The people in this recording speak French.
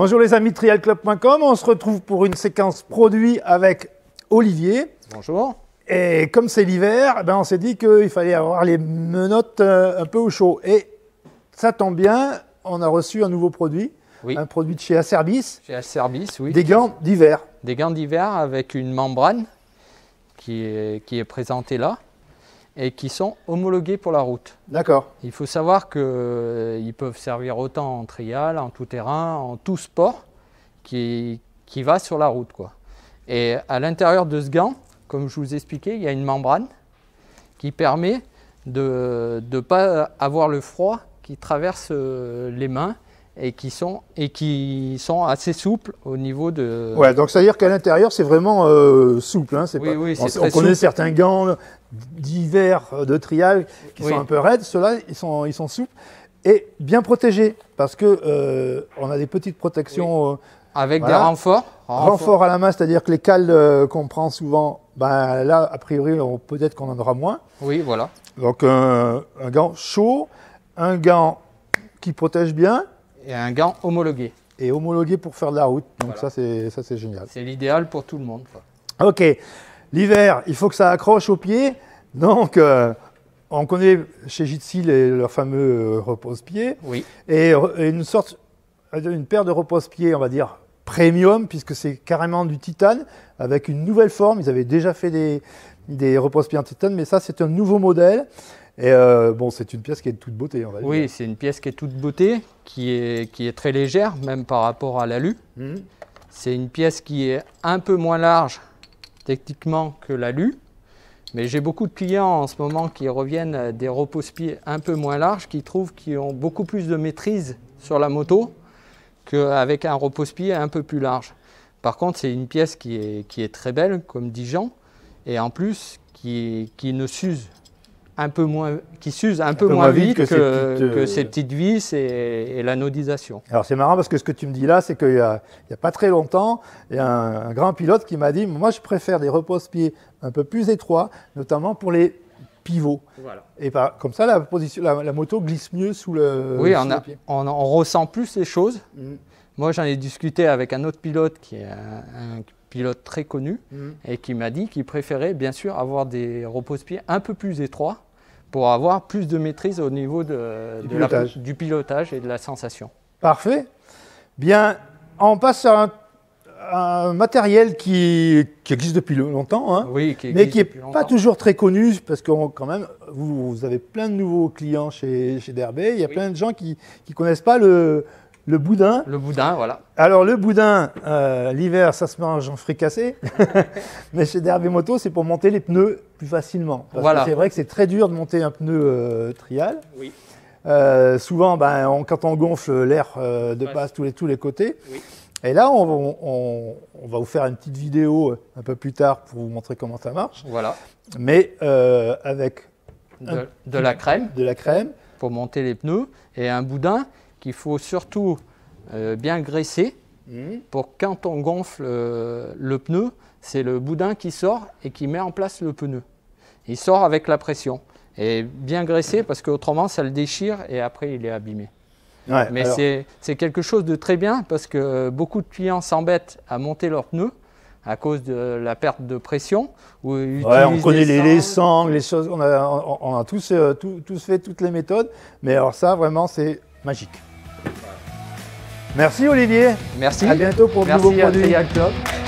Bonjour les amis de trialclub.com, on se retrouve pour une séquence produit avec Olivier. Bonjour. Et comme c'est l'hiver, on s'est dit qu'il fallait avoir les menottes un peu au chaud. Et ça tombe bien, on a reçu un nouveau produit, Oui. un produit de chez Acerbis. Chez Acerbis, oui. Des gants d'hiver. Des gants d'hiver avec une membrane qui est présentée là et qui sont homologués pour la route. D'accord. Il faut savoir qu'ils peuvent servir autant en trial, en tout terrain, en tout sport qui va sur la route, quoi. Et à l'intérieur de ce gant, comme je vous expliquais, il y a une membrane qui permet de ne pas avoir le froid qui traverse les mains et qui sont assez souples au niveau de... Ouais, donc ça veut dire qu'à l'intérieur, c'est vraiment souple. Hein, Oui, oui, c'est on très connaît souple. certains gants d'hiver de trial qui Oui. sont un peu raides. Ceux-là, ils sont souples et bien protégés parce que on a des petites protections. Avec Voilà. des renforts. Renfort à la main, c'est-à-dire que les cales qu'on prend souvent, là, a priori, peut-être qu'on en aura moins. Oui, voilà. Donc un gant chaud, un gant qui protège bien Et un gant homologué. et homologué pour faire de la route. Donc Voilà. ça c'est génial. C'est l'idéal pour tout le monde, quoi. Ok, l'hiver, il faut que ça accroche au pied. Donc on connaît chez Jitsi leur fameux repose-pied. Oui, Et une paire de repose-pieds, on va dire, premium, puisque c'est carrément du titane, avec une nouvelle forme. Ils avaient déjà fait des repose-pieds en titane, mais ça, c'est un nouveau modèle. Et c'est une pièce qui est de toute beauté, on va dire. oui, c'est une pièce qui est toute beauté, qui est très légère, même par rapport à l'alu. Mhm. C'est une pièce qui est un peu moins large techniquement que l'alu. Mais j'ai beaucoup de clients en ce moment qui reviennent à des repose-pieds un peu moins larges, qui trouvent qu'ils ont beaucoup plus de maîtrise sur la moto qu'avec un repose-pied un peu plus large. Par contre, c'est une pièce qui est très belle, comme dit Jean, et en plus qui ne s'use un peu moins, moins vite que ces petites vis et l'anodisation. Alors c'est marrant parce que ce que tu me dis là, c'est qu'il y a pas très longtemps, il y a un grand pilote qui m'a dit « Moi, je préfère des repose-pieds un peu plus étroits, notamment pour les pivots. Voilà. » Et comme ça, la moto glisse mieux sous le, Oui, sous le pied. on ressent plus les choses. Mhm. Moi, j'en ai discuté avec un autre pilote qui est un pilote très connu et qui m'a dit qu'il préférait bien sûr avoir des repose-pieds un peu plus étroits pour avoir plus de maîtrise au niveau du pilotage et de la sensation. Parfait. Bien, on passe à un matériel qui existe depuis longtemps, hein, Oui, mais qui n'est pas toujours très connu, parce que quand même, vous avez plein de nouveaux clients chez DRB. Il y a plein de gens qui ne connaissent pas le boudin. Le boudin, voilà. Alors le boudin, l'hiver, ça se mange en fricassé, mais chez DRB Moto, c'est pour monter les pneus plus facilement. Parce Voilà. que c'est vrai que c'est très dur de monter un pneu trial. Oui. Souvent, quand on gonfle, l'air passe tous les côtés. Oui. Et là, on va vous faire une petite vidéo un peu plus tard pour vous montrer comment ça marche. Voilà. Mais avec De la crème de la crème. pour monter les pneus et un boudin qu'il faut surtout bien graisser pour quand on gonfle le pneu, c'est le boudin qui sort et qui met en place le pneu. Il sort avec la pression et bien graissé parce qu'autrement ça le déchire et après il est abîmé. Ouais, Mais alors, c'est quelque chose de très bien parce que beaucoup de clients s'embêtent à monter leurs pneus à cause de la perte de pression. on connaît les sangles, les choses, on a tous fait toutes les méthodes, mais alors ça, vraiment, c'est magique. Merci Olivier. Merci. À bientôt pour de nouveaux Merci à produits. Trial Club.